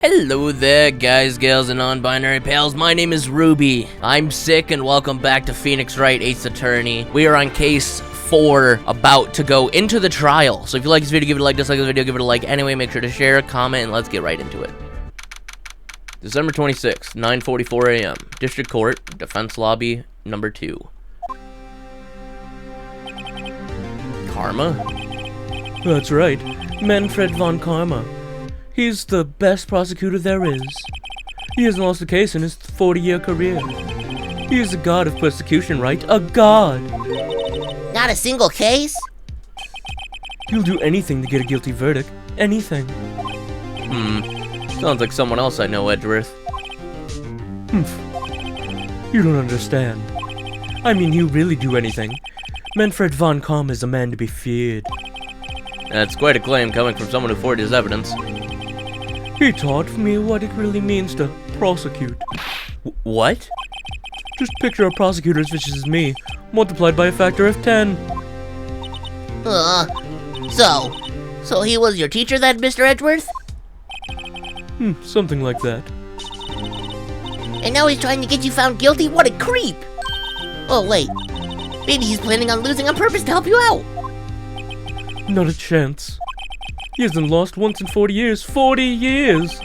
Hello there, guys, gals, and non-binary pals. My name is Ruby. I'm sick, and welcome back to Phoenix Wright, 8th Attorney. We are on case 4, about to go into the trial. So if you like this video, give it a like. Dislike this video, give it a like. Anyway, make sure to share, comment, and let's get right into it. December 26th, 9:44 a.m. District Court, Defense Lobby, number 2. Karma? That's right, Manfred von Karma. He's the best prosecutor there is. He hasn't lost a case in his 40-year career. He is a god of persecution, right? A god! Not a single case? He'll do anything to get a guilty verdict. Anything. Sounds like someone else I know, Edgeworth. You don't understand. I mean, he'll really do anything. Manfred von Karma is a man to be feared. That's quite a claim coming from someone who forged his evidence. He taught me what it really means to prosecute. What? Just picture a prosecutor as vicious as me, multiplied by a factor of 10. So he was your teacher then, Mr. Edgeworth? Something like that. And now he's trying to get you found guilty? What a creep! Oh, wait. Maybe he's planning on losing on purpose to help you out. Not a chance. He hasn't lost once in 40 years. 40 years!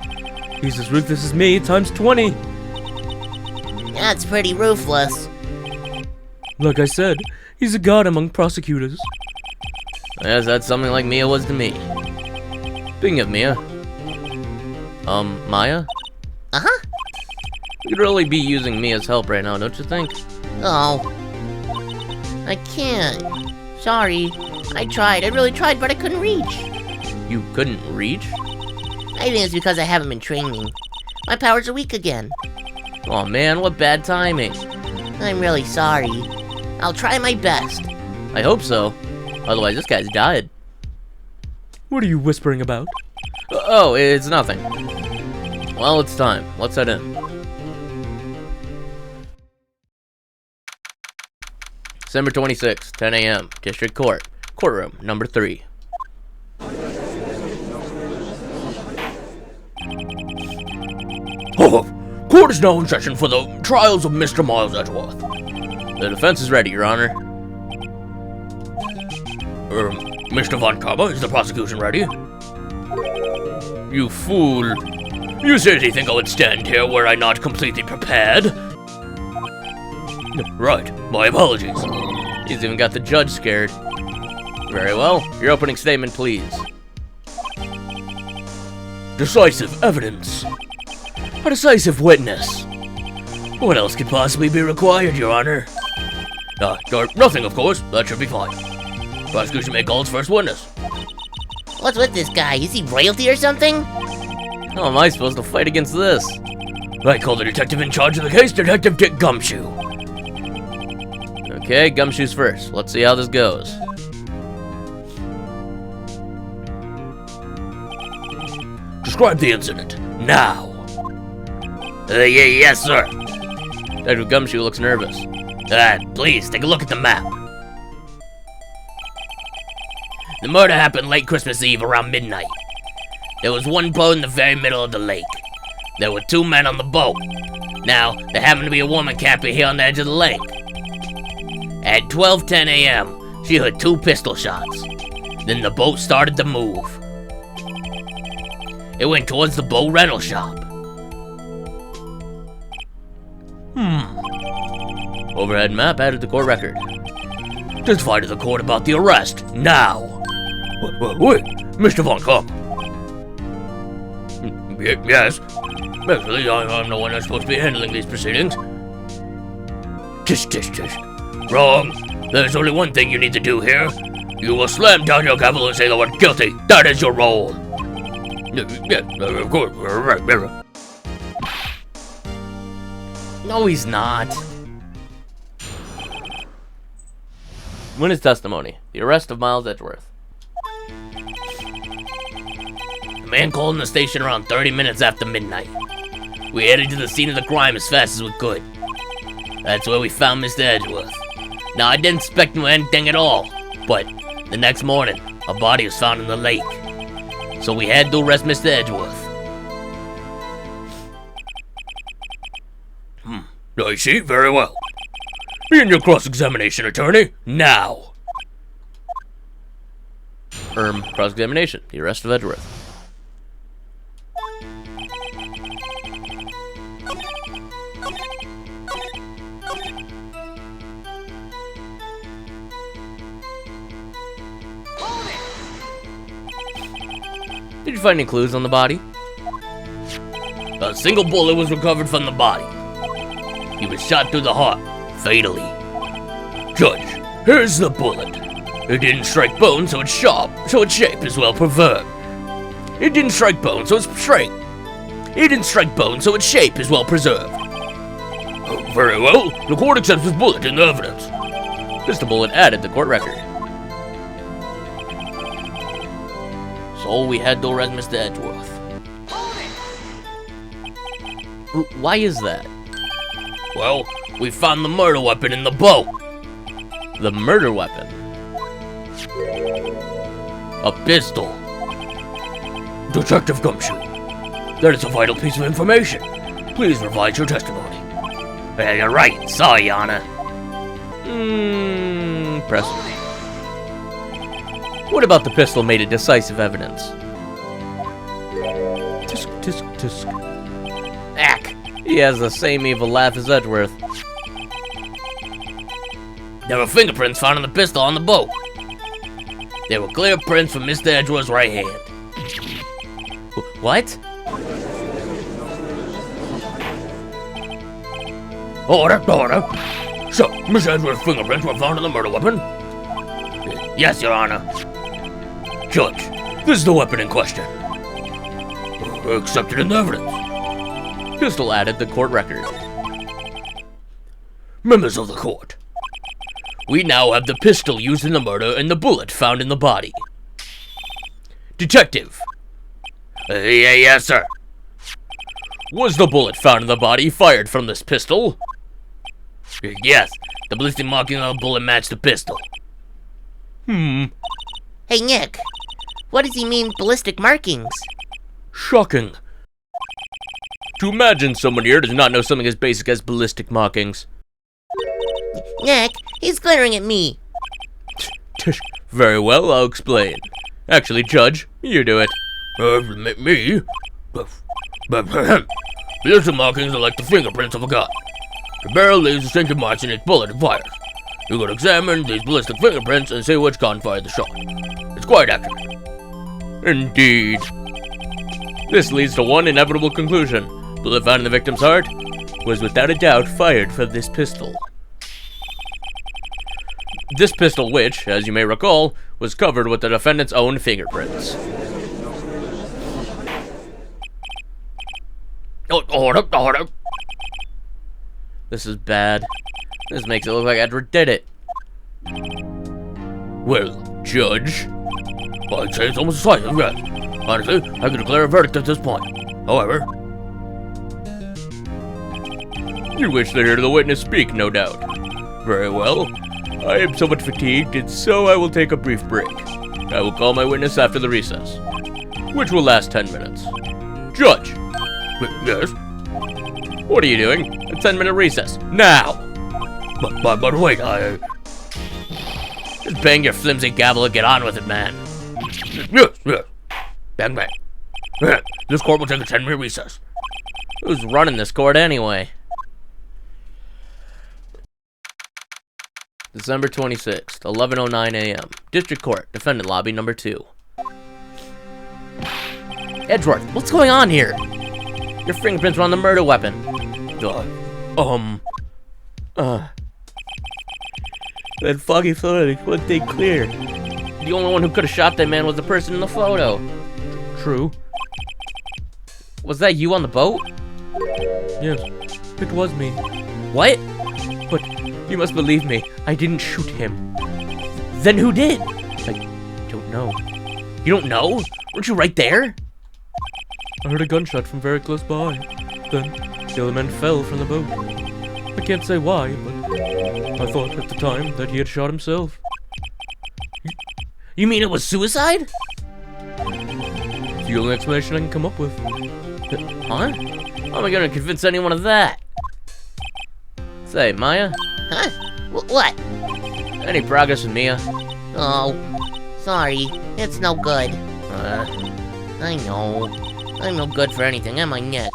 He's as ruthless as me, times 20. That's pretty ruthless. Like I said, he's a god among prosecutors. Yes, that's something like Mia was to me. Speaking of Mia. Maya? Uh-huh. You could really be using Mia's help right now, don't you think? Oh. I can't. Sorry. I really tried, but I couldn't reach. You couldn't reach? I think it's because I haven't been training. My powers are weak again. Oh man, what bad timing. I'm really sorry. I'll try my best. I hope so. Otherwise, this guy's died. What are you whispering about? Oh, it's nothing. Well, it's time. Let's head in. December 26th, 10 a.m. District Court. Courtroom, number 3. Court is now in session for the trials of Mr. Miles Edgeworth. The defense is ready, Your Honor. Mr. von Karma, is the prosecution ready? You fool. You seriously think I would stand here were I not completely prepared? Right, my apologies. He's even got the judge scared. Very well. Your opening statement, please. Decisive evidence. A decisive witness. What else could possibly be required, Your Honor? Nothing, of course. That should be fine. Prosecution may call its first witness. What's with this guy? Is he royalty or something? How am I supposed to fight against this? I call the detective in charge of the case, Detective Dick Gumshoe. Okay, Gumshoe's first. Let's see how this goes. Describe the incident, now. Yes, sir. Detective Gumshoe looks nervous. Please, take a look at the map. The murder happened late Christmas Eve around midnight. There was one boat in the very middle of the lake. There were 2 men on the boat. Now, there happened to be a woman camping here on the edge of the lake. At 12:10 a.m., she heard 2 pistol shots. Then the boat started to move. It went towards the boat rental shop. Overhead map added to court record. Testify to the court about the arrest, now. Wait, Mr. von Karma. Yes. Actually, I'm the one that's supposed to be handling these proceedings. Tish. Wrong. There's only one thing you need to do here. You will slam down your gavel and say the word guilty. That is your role. Yeah, of course. Right. No, he's not. Witness testimony. The arrest of Miles Edgeworth. The man called in the station around 30 minutes after midnight. We headed to the scene of the crime as fast as we could. That's where we found Mr. Edgeworth. Now, I didn't expect him anything at all, but the next morning, a body was found in the lake. So we had to arrest Mr. Edgeworth. I see, very well. Begin your cross-examination, attorney, now. Cross-examination. The arrest of Edgeworth. Did you find any clues on the body? A single bullet was recovered from the body. He was shot through the heart, fatally. Judge, here's the bullet. It didn't strike bone, so it's sharp, so its shape is well preserved. It didn't strike bone, so it's straight. It didn't strike bone, so its shape is well preserved. Oh, very well. The court accepts this bullet in evidence. Pistol bullet added to court record. So we had to arrest Mr. Edgeworth. Why is that? Well, we found the murder weapon in the boat. The murder weapon? A pistol. Detective Gumshoe, that is a vital piece of information. Please revise your testimony. You're right. Sorry, Your Honor. Press. What about the pistol made it decisive evidence? Tisk, tisk, tisk. Ack! He has the same evil laugh as Edgeworth. There were fingerprints found on the pistol on the boat. There were clear prints from Mr. Edgeworth's right hand. What? Order. So, Mr. Edgeworth's fingerprints were found on the murder weapon? Yes, Your Honor. Judge, this is the weapon in question. Accepted in evidence. Pistol added to court record. Members of the court, we now have the pistol used in the murder and the bullet found in the body. Detective. Yes, sir. Was the bullet found in the body fired from this pistol? Yes, the ballistic marking on the bullet matched the pistol. Hey, Nick. What does he mean, ballistic markings? Shocking. To imagine someone here does not know something as basic as ballistic markings. Nick, he's glaring at me. Very well, I'll explain. Actually, Judge, you do it. Me? Ballistic markings are like the fingerprints of a gun. The barrel leaves distinctive marks in its bullet it fires. You can examine these ballistic fingerprints and see which gun fired the shot. It's quite accurate. Indeed. This leads to one inevitable conclusion. Bullet found in the victim's heart was without a doubt fired from this pistol. This pistol which, as you may recall, was covered with the defendant's own fingerprints. Order. This is bad. This makes it look like Edward did it. Well, Judge, I'd say it's almost decisive, yes. Honestly, I can declare a verdict at this point. However, you wish to hear the witness speak, no doubt. Very well. I am somewhat fatigued, and so I will take a brief break. I will call my witness after the recess, which will last 10 minutes. Judge! yes, What are you doing? A 10-minute recess. Now! but wait, Just bang your flimsy gavel and get on with it, man. Yes. Bang. This court will take a 10-minute recess. Who's running this court anyway? December 26th, 11:09 a.m. District Court, Defendant Lobby number 2. Edgeworth, what's going on here? Your fingerprints were on the murder weapon. That foggy photo is one thing clear. The only one who could have shot that man was the person in the photo. True. Was that you on the boat? Yes, it was me. What? But you must believe me, I didn't shoot him. Then who did? I don't know. You don't know? Weren't you right there? I heard a gunshot from very close by. Then the other man fell from the boat. I can't say why, but I thought at the time that he had shot himself. You mean it was suicide? It's the only explanation I can come up with. Huh? How am I gonna convince anyone of that? Say, Maya, Huh? What? any progress with Mia? Oh, sorry. It's no good. I know. I'm no good for anything, am I, Nick?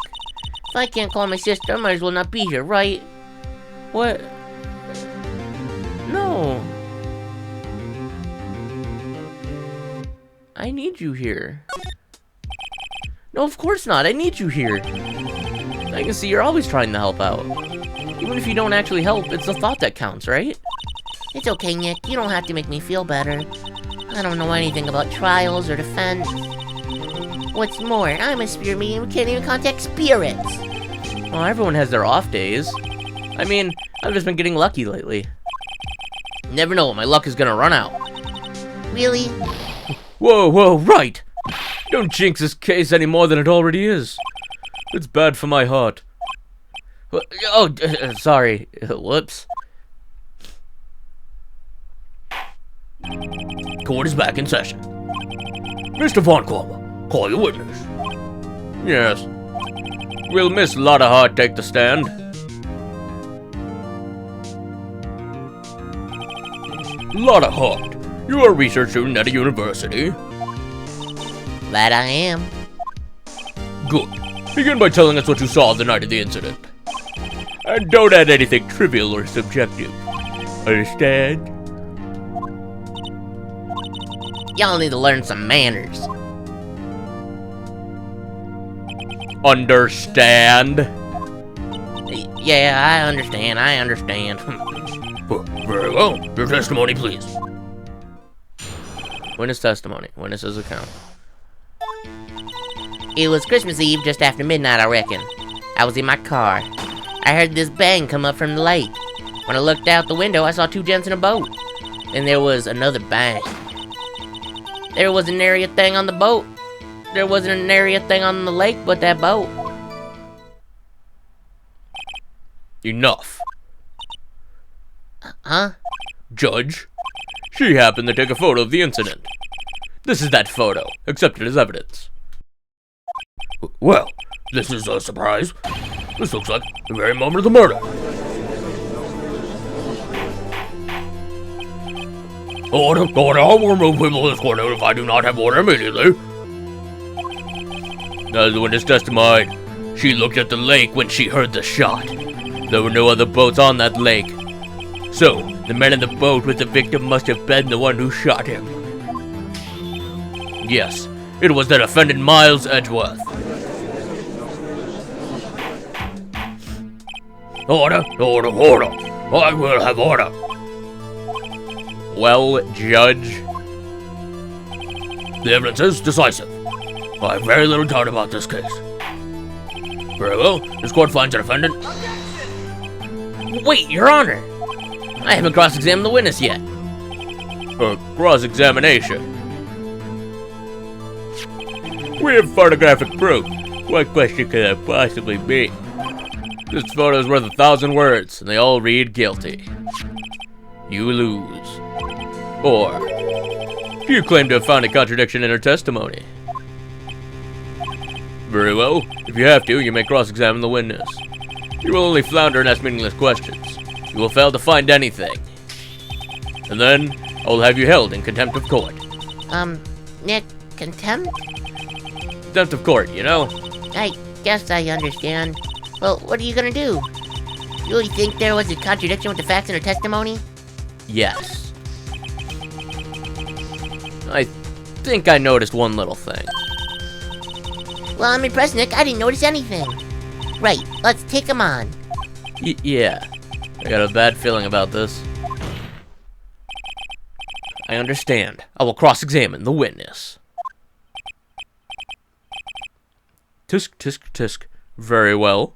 If I can't call my sister, I might as well not be here, right? What? No. I need you here. No, of course not. I need you here. I can see you're always trying to help out. Even if you don't actually help, it's the thought that counts, right? It's okay, Nick. You don't have to make me feel better. I don't know anything about trials or defense. What's more, I'm a spirit medium who can't even contact spirits. Well, everyone has their off days. I mean, I've just been getting lucky lately. Never know when my luck is gonna run out. Really? Whoa, Wright! Don't jinx this case any more than it already is. It's bad for my heart. Oh, sorry. Whoops. Court is back in session. Mr. Von Korma, call your witness. Yes. Will Miss Lotta Hart take the stand? Lotta Hart, you are a research student at a university. That I am. Good. Begin by telling us what you saw the night of the incident. And don't add anything trivial or subjective. Understand? Y'all need to learn some manners. Understand? Yeah, I understand. Very well. Your testimony, please. Witness testimony. Witness's account. It was Christmas Eve just after midnight, I reckon. I was in my car. I heard this bang come up from the lake. When I looked out the window, I saw two gents in a boat. And there was another bang. There was an area thing on the boat. There wasn't an area thing on the lake but that boat. Enough. Huh? Judge, she happened to take a photo of the incident. This is that photo, accepted as evidence. Well, this is a surprise. This looks like the very moment of the murder. Order, I will remove people in this courtroom if I do not have order immediately. As the witness testified, she looked at the lake when she heard the shot. There were no other boats on that lake. So, the man in the boat with the victim must have been the one who shot him. Yes, it was the defendant Miles Edgeworth. Order. I will have order. Well, Judge, The evidence is decisive. I have very little doubt about this case. Very well. This court finds the defendant. Wait, Your Honor! I haven't cross-examined the witness yet. Cross-examination. We have photographic proof. What question could that possibly be? This photo is worth 1,000 words, and they all read guilty. You lose. Or, you claim to have found a contradiction in her testimony. Very well. If you have to, you may cross-examine the witness. You will only flounder and ask meaningless questions. You will fail to find anything. And then, I will have you held in contempt of court. Nick, contempt? Contempt of court, you know? I guess I understand. Well, what are you gonna do? You really think there was a contradiction with the facts in her testimony? Yes. I think I noticed one little thing. Well, I'm impressed, Nick. I didn't notice anything. Right, let's take him on. Yeah. I got a bad feeling about this. I understand. I will cross-examine the witness. Tisk, tisk, tisk. Very well.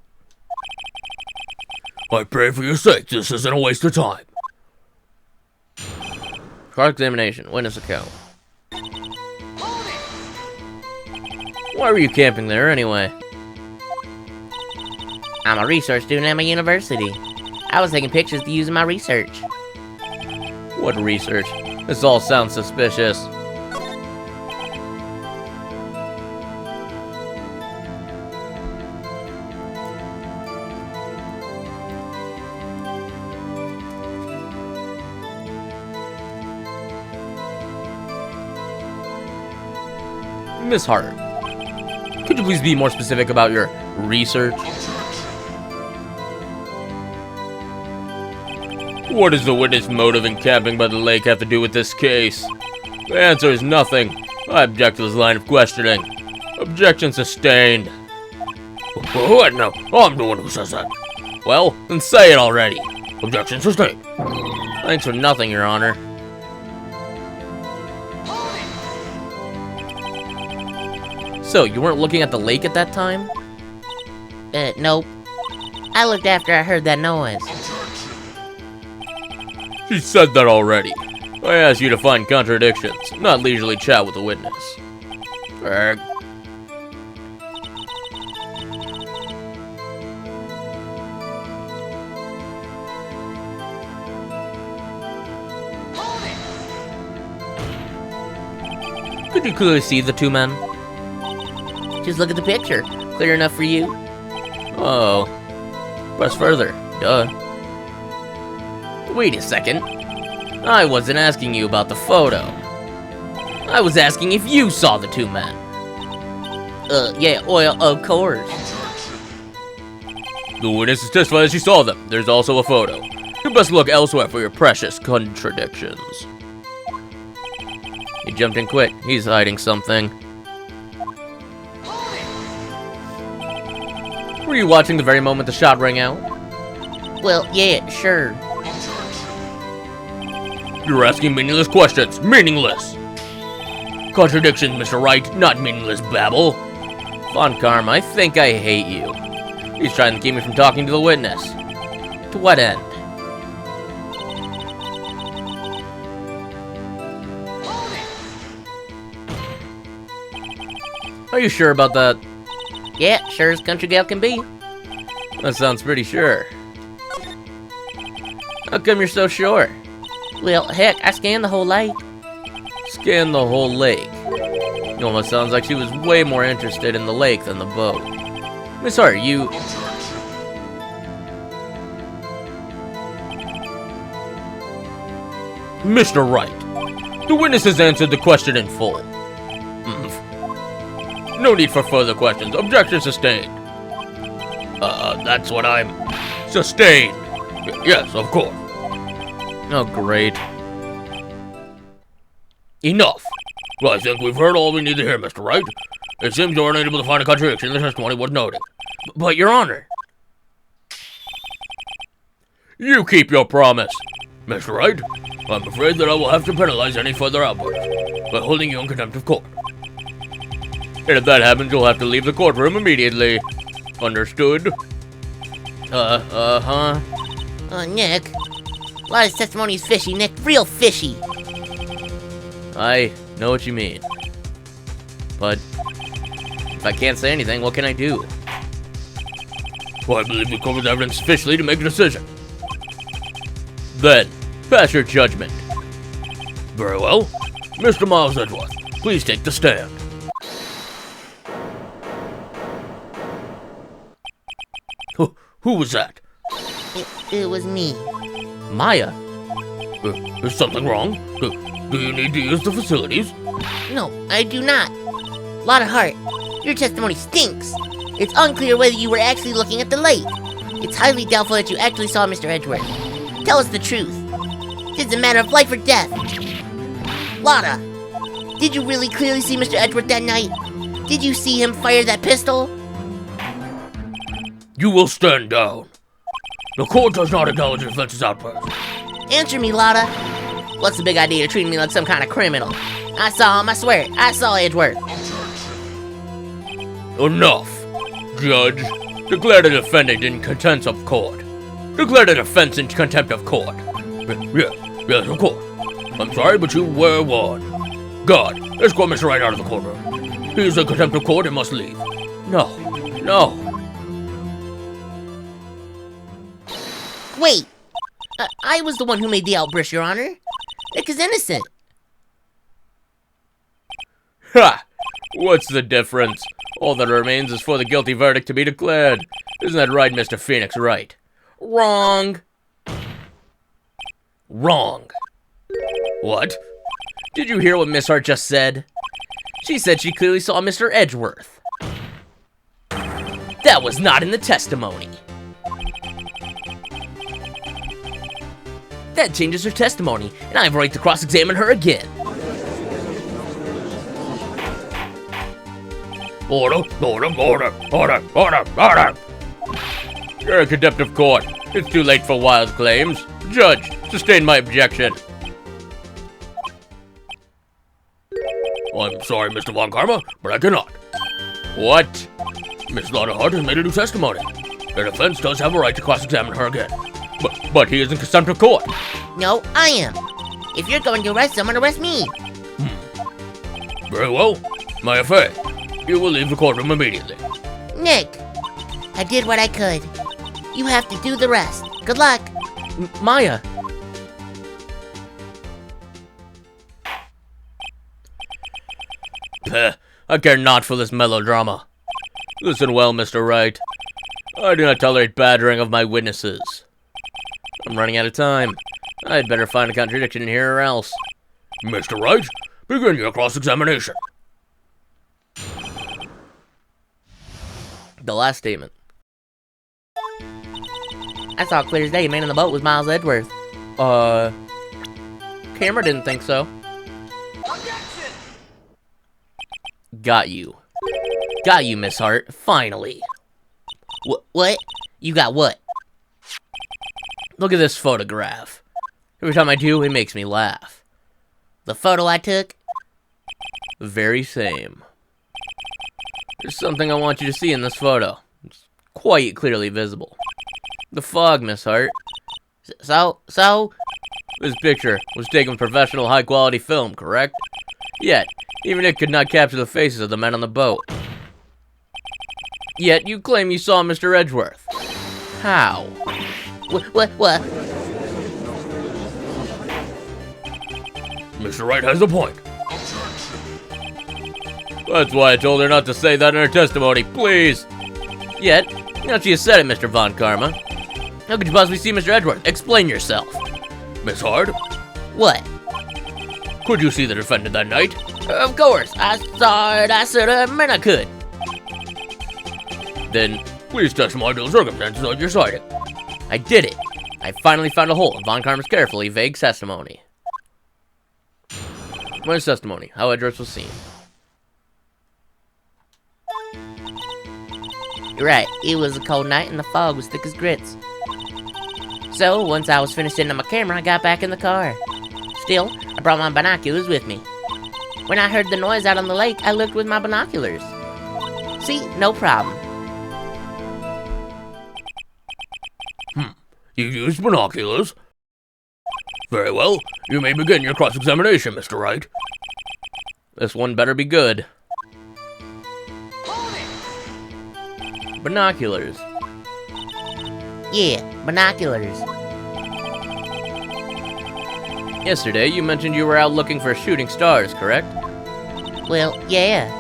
I pray for your sake this isn't a waste of time. Cross-examination. Witness account. Why were you camping there anyway? I'm a research student at my university. I was taking pictures to use in my research. What research? This all sounds suspicious. Miss Hart, could you please be more specific about your research? What does the witness' motive in camping by the lake have to do with this case? The answer is nothing. I object to this line of questioning. Objection sustained. What? No, I'm the one who says that. Well, then say it already. Objection sustained. Thanks for nothing, Your Honor. So, you weren't looking at the lake at that time? Nope. I looked after I heard that noise. She said that already. I asked you to find contradictions, not leisurely chat with the witness. Could you clearly see the two men? Just look at the picture. Clear enough for you? Oh. Press further. Duh. Wait a second. I wasn't asking you about the photo. I was asking if you saw the two men. Yeah, well, of course. The witness has testified that she saw them. There's also a photo. You best look elsewhere for your precious contradictions. He jumped in quick. He's hiding something. Were you watching the very moment the shot rang out? Well, yeah, sure. You're asking meaningless questions. Meaningless! Contradictions, Mr. Wright, not meaningless babble. Von Karma, I think I hate you. He's trying to keep me from talking to the witness. To what end? Are you sure about that? Yeah, sure as country gal can be. That sounds pretty sure. How come you're so sure? Well, heck, I scanned the whole lake. Scan the whole lake. It almost sounds like she was way more interested in the lake than the boat. Miss Hart, you... Mr. Wright, the witness has answered the question in full. No need for further questions. Objection sustained. That's what I'm... Sustained. Yes, of course. Oh, great. Enough. Well, I think we've heard all we need to hear, Mr. Wright. It seems you're unable to find a contradiction in the testimony worth noting. But, Your Honor... You keep your promise. Mr. Wright, I'm afraid that I will have to penalize any further outbursts by holding you in contempt of court. And if that happens, you'll have to leave the courtroom immediately. Understood? Uh-huh. Nick. A lot of his testimony is fishy, Nick. Real fishy. I know what you mean. But... if I can't say anything, what can I do? Well, I believe we covered the evidence sufficiently to make a decision. Then, pass your judgment. Very well. Mr. Miles Edgeworth, please take the stand. Who was that? It was me. Maya? Is something wrong? Do you need to use the facilities? No, I do not. Lotta Hart, your testimony stinks. It's unclear whether you were actually looking at the lake. It's highly doubtful that you actually saw Mr. Edgeworth. Tell us the truth. This is a matter of life or death. Lotta, did you really clearly see Mr. Edgeworth that night? Did you see him fire that pistol? You will stand down. The court does not acknowledge the defense's outburst. Answer me, Lotta. What's the big idea of treating me like some kind of criminal? I saw him, I swear it. I saw Edgeworth. Enough. Judge, declare the defendant in contempt of court. Declare the defense in contempt of court. Yes, of course. I'm sorry, but you were warned. God, escort Mr. Wright out of the courtroom. He is in contempt of court and must leave. No. No. Wait. I was the one who made the outburst, Your Honor. Nick is innocent. Ha! What's the difference? All that remains is for the guilty verdict to be declared. Isn't that right, Mr. Phoenix Wright? Wrong. Wrong. What? Did you hear what Miss Hart just said? She said she clearly saw Mr. Edgeworth. That was not in the testimony. That changes her testimony, and I have a right to cross-examine her again. Order. You're in contempt of court. It's too late for wild claims. Judge, sustain my objection. I'm sorry, Mr. Von Karma, but I cannot. What? Miss Lauderhart has made a new testimony. The defense does have a right to cross-examine her again. But he is in contempt of court. No, I am. If you're going to arrest someone, arrest me. Very well. My affair. You will leave the courtroom immediately. Nick, I did what I could. You have to do the rest. Good luck. Maya. I care not for this melodrama. Listen well, Mr. Wright. I do not tolerate badgering of my witnesses. I'm running out of time. I'd better find a contradiction in here or else. Mr. Wright, begin your cross-examination. The last statement. I saw clear as day a man in the boat was Miles Edgeworth. Camera didn't think so. Got you. Got you, Miss Hart. Finally. What? You got what? Look at this photograph. Every time I do, it makes me laugh. The photo I took? The very same. There's something I want you to see in this photo. It's quite clearly visible. The fog, Miss Hart. So? This picture was taken with professional high-quality film, correct? Yet, even it could not capture the faces of the men on the boat. Yet, you claim you saw Mr. Edgeworth. How? What? Mr. Wright has a point. That's why I told her not to say that in her testimony, please. Yet, now she has said it, Mr. Von Karma. How could you possibly see Mr. Edgeworth? Explain yourself. Miss Hart, What? could you see the defendant that night? Of course, I saw it. I said I meant I could. Then, please testify to the circumstances of your sighting. I did it. I finally found a hole in Von Karma's carefully vague testimony. What is testimony? How Edgeworth was seen. You're right. It was a cold night and the fog was thick as grits. So, once I was finished setting up my camera, I got back in the car. Still, I brought my binoculars with me. When I heard the noise out on the lake, I looked with my binoculars. See, no problem. You used binoculars? Very well. You may begin your cross-examination, Mr. Wright. This one better be good. Binoculars. Yeah, binoculars. Yesterday, you mentioned you were out looking for shooting stars, correct? Well, yeah.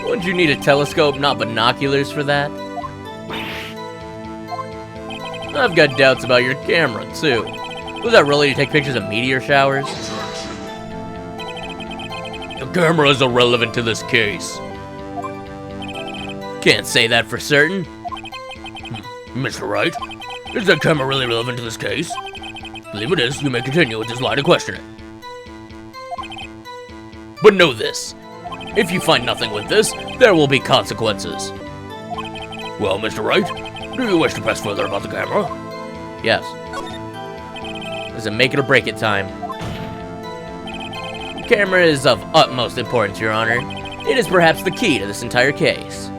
Wouldn't you need a telescope, not binoculars, for that? I've got doubts about your camera, too. Was that really to take pictures of meteor showers? The camera is irrelevant to this case. Can't say that for certain. Mr. Wright, is that camera really relevant to this case? Believe it is, you may continue with this line of questioning. But know this. If you find nothing with this, there will be consequences. Well, Mr. Wright, do you wish to press further about the camera? Yes. This is a make it or break it time. The camera is of utmost importance, Your Honor. It is perhaps the key to this entire case.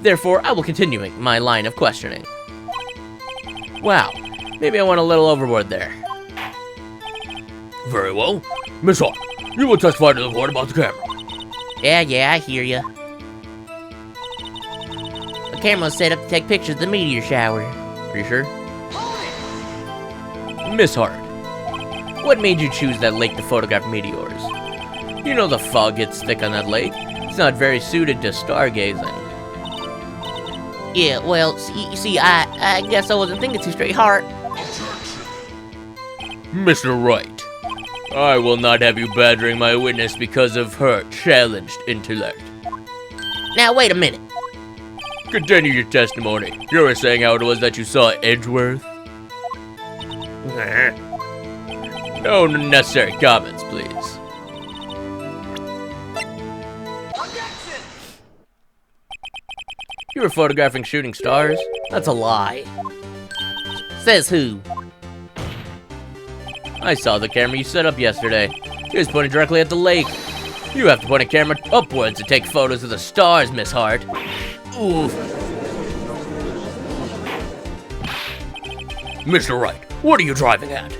Therefore, I will continue my line of questioning. Wow, maybe I went a little overboard there. Very well. Miss Hart, you will testify to the court about the camera. Yeah, I hear ya. The camera was set up to take pictures of the meteor shower. Are you sure? Miss Hart, what made you choose that lake to photograph meteors? You know the fog gets thick on that lake. It's not very suited to stargazing. Yeah, well, see, I guess I wasn't thinking too straight, Hart. Mr. Wright, I will not have you badgering my witness because of her challenged intellect. Now, wait a minute. Continue your testimony. You were saying how it was that you saw Edgeworth? No unnecessary comments, please. You were photographing shooting stars? That's a lie. Says who? I saw the camera you set up yesterday. It was pointed directly at the lake. You have to point a camera upwards to take photos of the stars, Miss Hart. Oof. Mr. Wright, what are you driving at?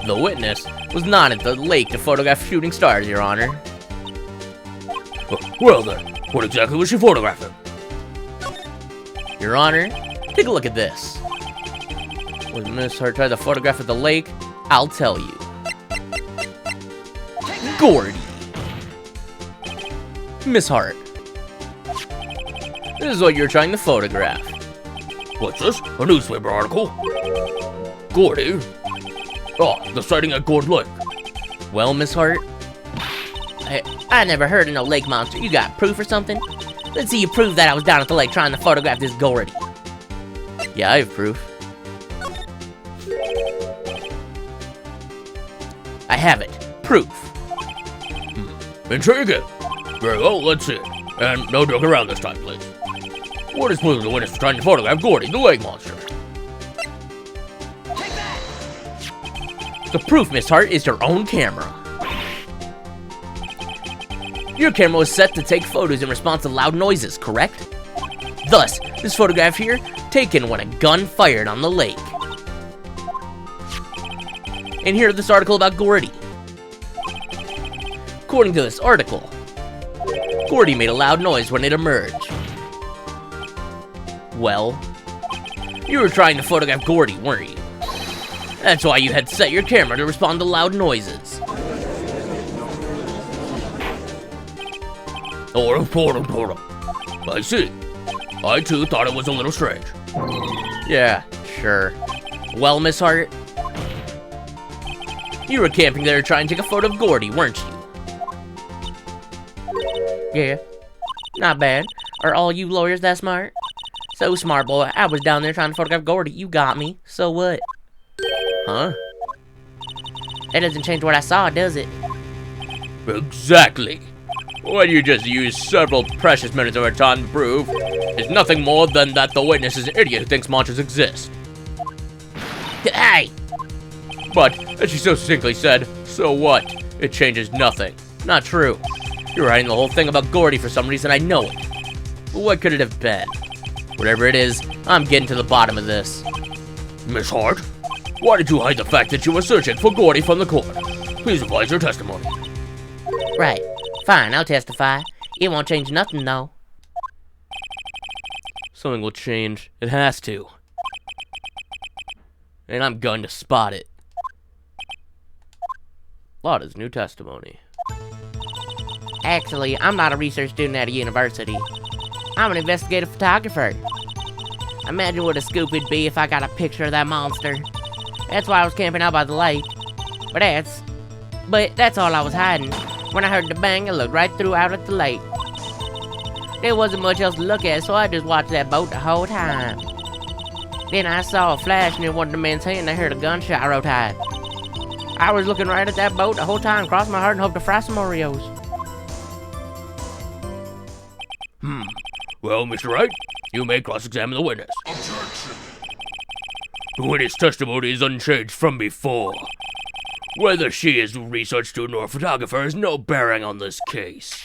The witness was not at the lake to photograph shooting stars, Your Honor. Well then, what exactly was she photographing? Your Honor, take a look at this. When Miss Hart tried to photograph at the lake, I'll tell you. Gordy. Miss Hart. This is what you're trying to photograph. What's this? A newspaper article? Gordy? Oh, the sighting at Gourd Lake. Well, Miss Hart? I never heard of no lake monster. You got proof or something? Let's see you prove that I was down at the lake trying to photograph this Gordy. Yeah, I have proof. I have it. Proof. Intriguing. Very well, let's see it. And no joke around this time, please. What is proof the witness was trying to photograph Gordy, the lake monster? Take that! The proof, Miss Hart, is your own camera. Your camera was set to take photos in response to loud noises, correct? Thus, this photograph here, taken when a gun fired on the lake. And here this article about Gordy. According to this article, Gordy made a loud noise when it emerged. Well, you were trying to photograph Gordy, weren't you? That's why you had set your camera to respond to loud noises. I see. I too thought it was a little strange. Yeah, sure. Well, Miss Hart, you were camping there trying to take a photo of Gordy, weren't you? Yeah. Not bad. Are all you lawyers that smart? So smart, boy. I was down there trying to photograph Gordy. You got me. So what? Huh? That doesn't change what I saw, does it? Exactly. What you just used several precious minutes of our time to prove is nothing more than that the witness is an idiot who thinks monsters exist. Hey! But, as she so succinctly said, so what? It changes nothing. Not true. You're writing the whole thing about Gordy for some reason, I know it. But what could it have been? Whatever it is, I'm getting to the bottom of this. Miss Hart, why did you hide the fact that you were searching for Gordy from the court? Please revise your testimony. Right. Fine, I'll testify. It won't change nothing, though. Something will change. It has to. And I'm going to spot it. Lotta's new testimony. Actually, I'm not a research student at a university. I'm an investigative photographer. Imagine what a scoop it'd be if I got a picture of that monster. That's why I was camping out by the lake. But that's all I was hiding. When I heard the bang, I looked right through out at the lake. There wasn't much else to look at, so I just watched that boat the whole time. Then I saw a flash near one of the men's hand, and I heard a gunshot real tight. I was looking right at that boat the whole time, crossed my heart and hoped to fry some Oreos. Well, Mr. Wright, you may cross-examine the witness. Objection! The witness' testimony is unchanged from before. Whether she is a research student or a photographer has no bearing on this case.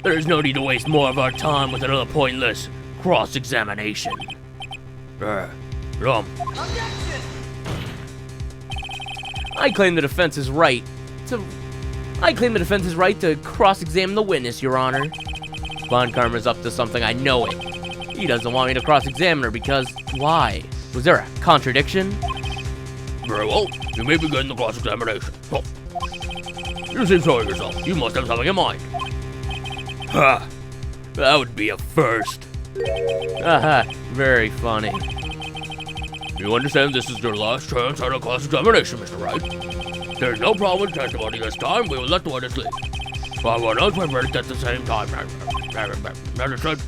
There is no need to waste more of our time with another pointless cross-examination. I claim the defense is right to cross-examine the witness, Your Honor. Von Karma's up to something, I know it. He doesn't want me to cross-examine her because... why? Was there a contradiction? Very well, you may begin the cross-examination. Oh. You seem sorry yourself. You must have something in mind. Ha! That would be a first. Haha, very funny. You understand this is your last chance at a cross-examination, Mr. Wright? There's no problem with testimony this time. We will let the witness leave. Well, we'll announce my verdict at the same time. Understood?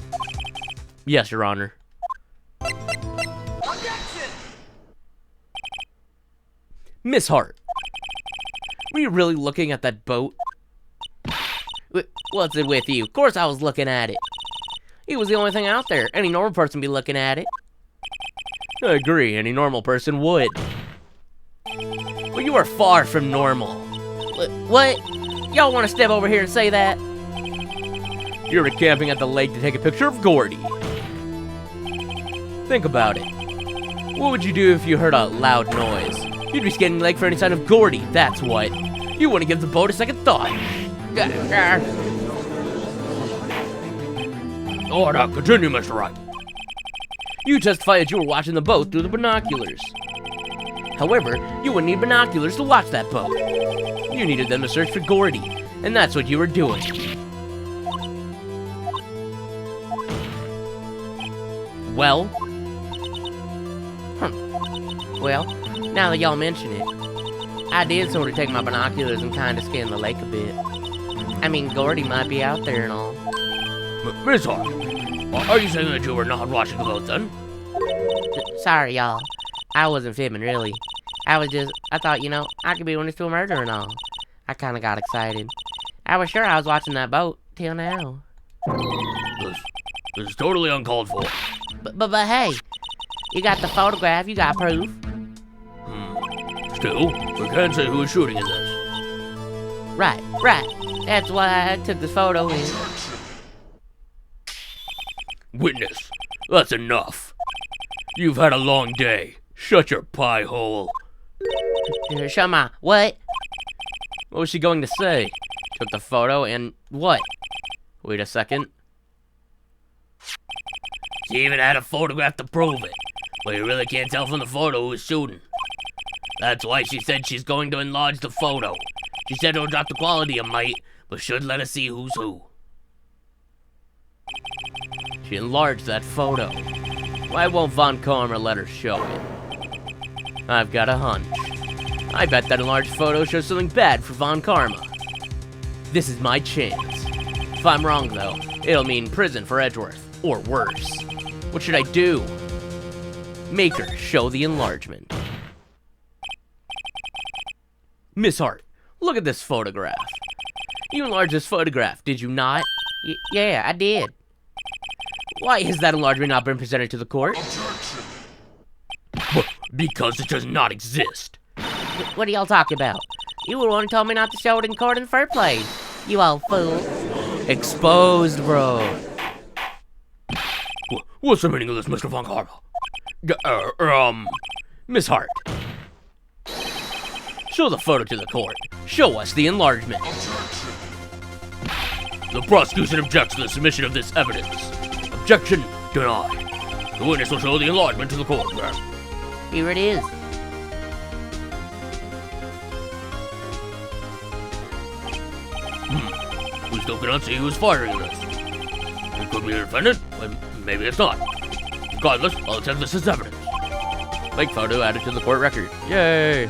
Yes, Your Honor. Miss Hart, were you really looking at that boat? What's it with you? Of course I was looking at it. It was the only thing out there. Any normal person would be looking at it. I agree, any normal person would. But you are far from normal. What? Y'all want to step over here and say that? You were camping at the lake to take a picture of Gordy. Think about it. What would you do if you heard a loud noise? You'd be scanning the lake for any sign of Gordy, that's what. You wouldn't give the boat a second thought. Order, continue, Mr. Wright. You testified that you were watching the boat through the binoculars. However, you wouldn't need binoculars to watch that boat. You needed them to search for Gordy, and that's what you were doing. Well? Well, now that y'all mention it, I did sort of take my binoculars and kind of scan the lake a bit. I mean, Gordy might be out there and all. Miss Hart, are you saying that you were not watching the boat then? Sorry, y'all. I wasn't fibbing, really. I thought, you know, I could be witness to a murder and all. I kind of got excited. I was sure I was watching that boat, till now. This is totally uncalled for. But hey, you got the photograph, you got proof. Still, we can't say who is shooting in this. Right. That's why I took this photo in. Witness, that's enough. You've had a long day. Shut your pie hole. Shut my what? What was she going to say? Took the photo and what? Wait a second. She even had a photograph to prove it. But you really can't tell from the photo who is shooting. That's why she said she's going to enlarge the photo. She said it'll drop the quality a mite, but should let us see who's who. She enlarged that photo. Why won't Von Karma let her show it? I've got a hunch. I bet that enlarged photo shows something bad for Von Karma. This is my chance. If I'm wrong, though, it'll mean prison for Edgeworth, or worse. What should I do? Make her show the enlargement. Miss Hart, look at this photograph. You enlarged this photograph, did you not? Yeah, I did. Why has that enlargement not been presented to the court? Because it does not exist. What are y'all talking about? You were the one who told me not to show it in court in the first place. You old fool. Exposed, bro. What's the meaning of this, Mr. Von Karma? Miss Hart. Show the photo to the court. Show us the enlargement. The prosecution objects to the submission of this evidence. Objection denied. The witness will show the enlargement to the court. Here it is. We still cannot see who's firing this. It could be a defendant, but maybe it's not. Regardless, I'll accept this as evidence. Fake photo added to the court record. Yay!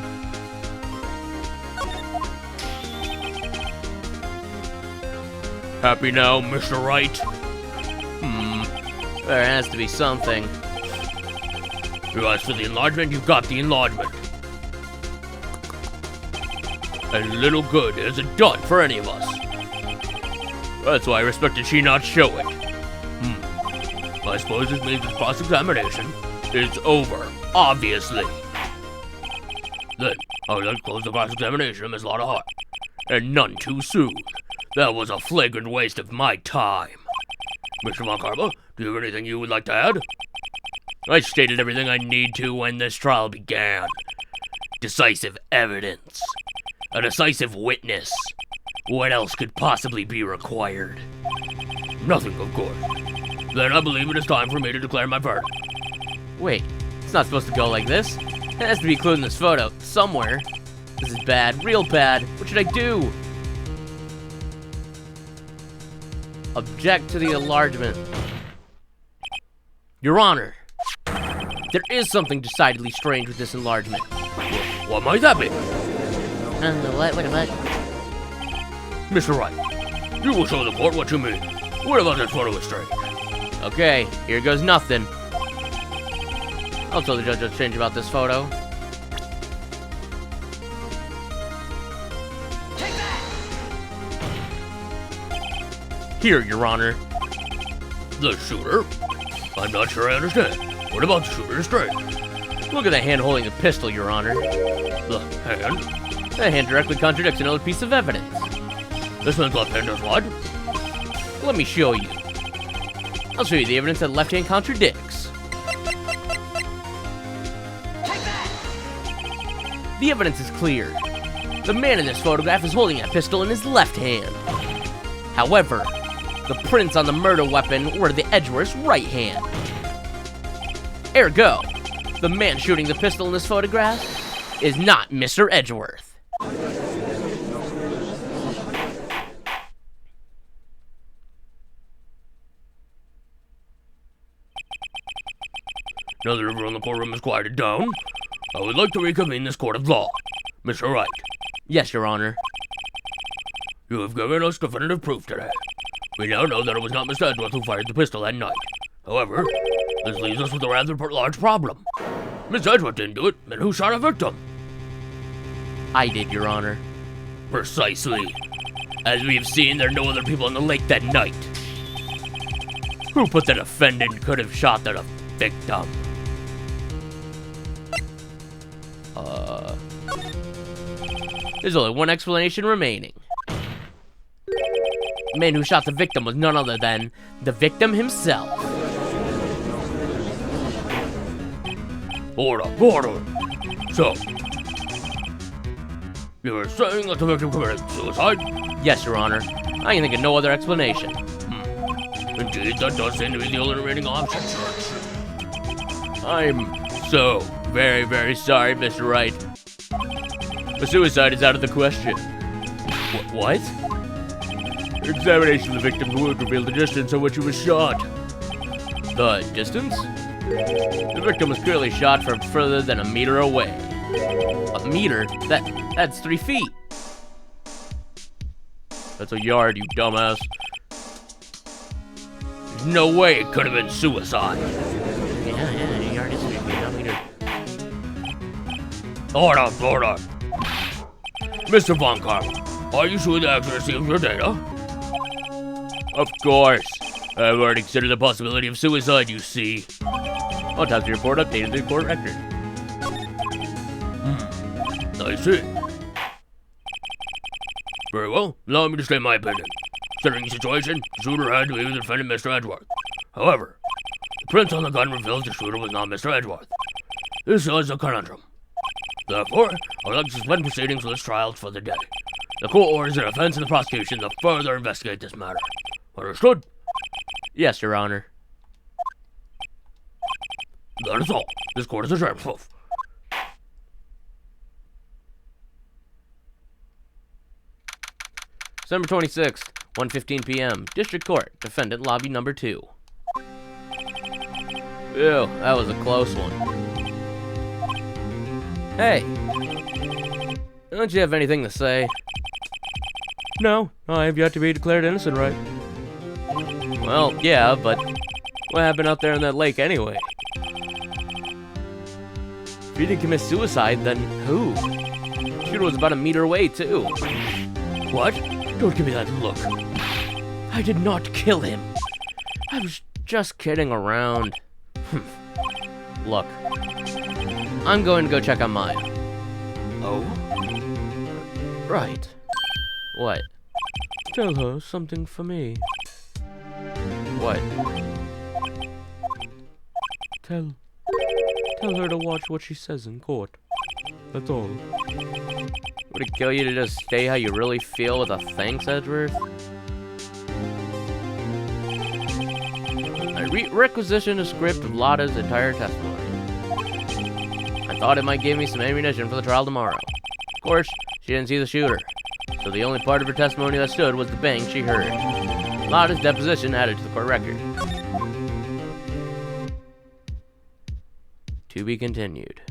Happy now, Mr. Wright? There has to be something. You asked for the enlargement, you got the enlargement. And little good has it done for any of us. That's why I respected she not show it. I suppose this means this cross-examination is over, obviously. Then, I would like to close the cross-examination of Miss Lotta Hart. And none too soon. That was a flagrant waste of my time. Mr. Von Karma, do you have anything you would like to add? I stated everything I need to when this trial began. Decisive evidence. A decisive witness. What else could possibly be required? Nothing, of course. Then I believe it is time for me to declare my verdict. Wait, it's not supposed to go like this. It has to be included in this photo, somewhere. This is bad, real bad. What should I do? Object to the enlargement. Your Honor, there is something decidedly strange with this enlargement. What might that be? What the fuck? Mr. Wright, you will show the court what you mean. What about this photo is strange? Okay, here goes nothing. I'll tell the judge what's strange about this photo. Here, Your Honor. The shooter? I'm not sure I understand. What about the shooter is strange? Look at the hand holding the pistol, Your Honor. The hand? That hand directly contradicts another piece of evidence. This man's left hand does what? Let me show you. I'll show you the evidence that left hand contradicts. The evidence is clear. The man in this photograph is holding that pistol in his left hand. However, the prints on the murder weapon were the Edgeworth's right hand. Ergo, the man shooting the pistol in this photograph is not Mr. Edgeworth. Now that everyone in the courtroom is quieted down, I would like to reconvene this court of law. Mr. Wright, Yes, Your Honor. you have given us definitive proof today. We now know that it was not Mr. Edgeworth who fired the pistol that night. However, this leaves us with a rather large problem. Miss Edgeworth didn't do it, then who shot our victim? I did, Your Honor. Precisely. As we have seen, there are no other people on the lake that night. Who put the defendant could have shot the victim? There's only one explanation remaining. The man who shot the victim was none other than the victim himself. Hold up. So, you are saying that the victim committed suicide? Yes, Your Honor. I can think of no other explanation. Indeed, that does seem to be the only remaining option. I'm so very, very sorry, Mr. Wright. The suicide is out of the question. What? Examination of the victim's wound revealed the distance at which he was shot. The distance? The victim was clearly shot from further than a meter away. A meter? That's 3 feet. That's a yard, you dumbass. There's no way it could have been suicide. Yeah, a yard is 3 feet, not meter. Hold on. Mr. Von Karma, are you sure the accuracy of your data? Of course. I've already considered the possibility of suicide, you see. Autopsy report updated the court record. I see. Very well, allow me to state my opinion. Considering the situation, the shooter had to be the defendant, Mr. Edgeworth. However, the prints on the gun reveals the shooter was not Mr. Edgeworth. This is a conundrum. Therefore, I would like to suspend proceedings for this trial for the day. The court orders the defense and the prosecution to further investigate this matter. Understood? Yes, Your Honor. That is all. This court is adjourned. December 26th, 1:15 p.m. District Court, Defendant Lobby Number 2. Ew, that was a close one. Hey, don't you have anything to say? No, I have yet to be declared innocent, right? Well, yeah, but what happened out there in that lake anyway? If he didn't commit suicide, then who? The shooter was about a meter away, too. What? Don't give me that look. I did not kill him. I was just kidding around. Look, I'm going to go check on Maya. Oh? Right. What? Tell her something for me. What? Tell her to watch what she says in court. That's all. Would it kill you to just say how you really feel with a thanks, Edgeworth? I requisitioned a script of Lotta's entire testimony. I thought it might give me some ammunition for the trial tomorrow. Of course, she didn't see the shooter, so the only part of her testimony that stood was the bang she heard. Lotta's deposition added to the court record. To be continued.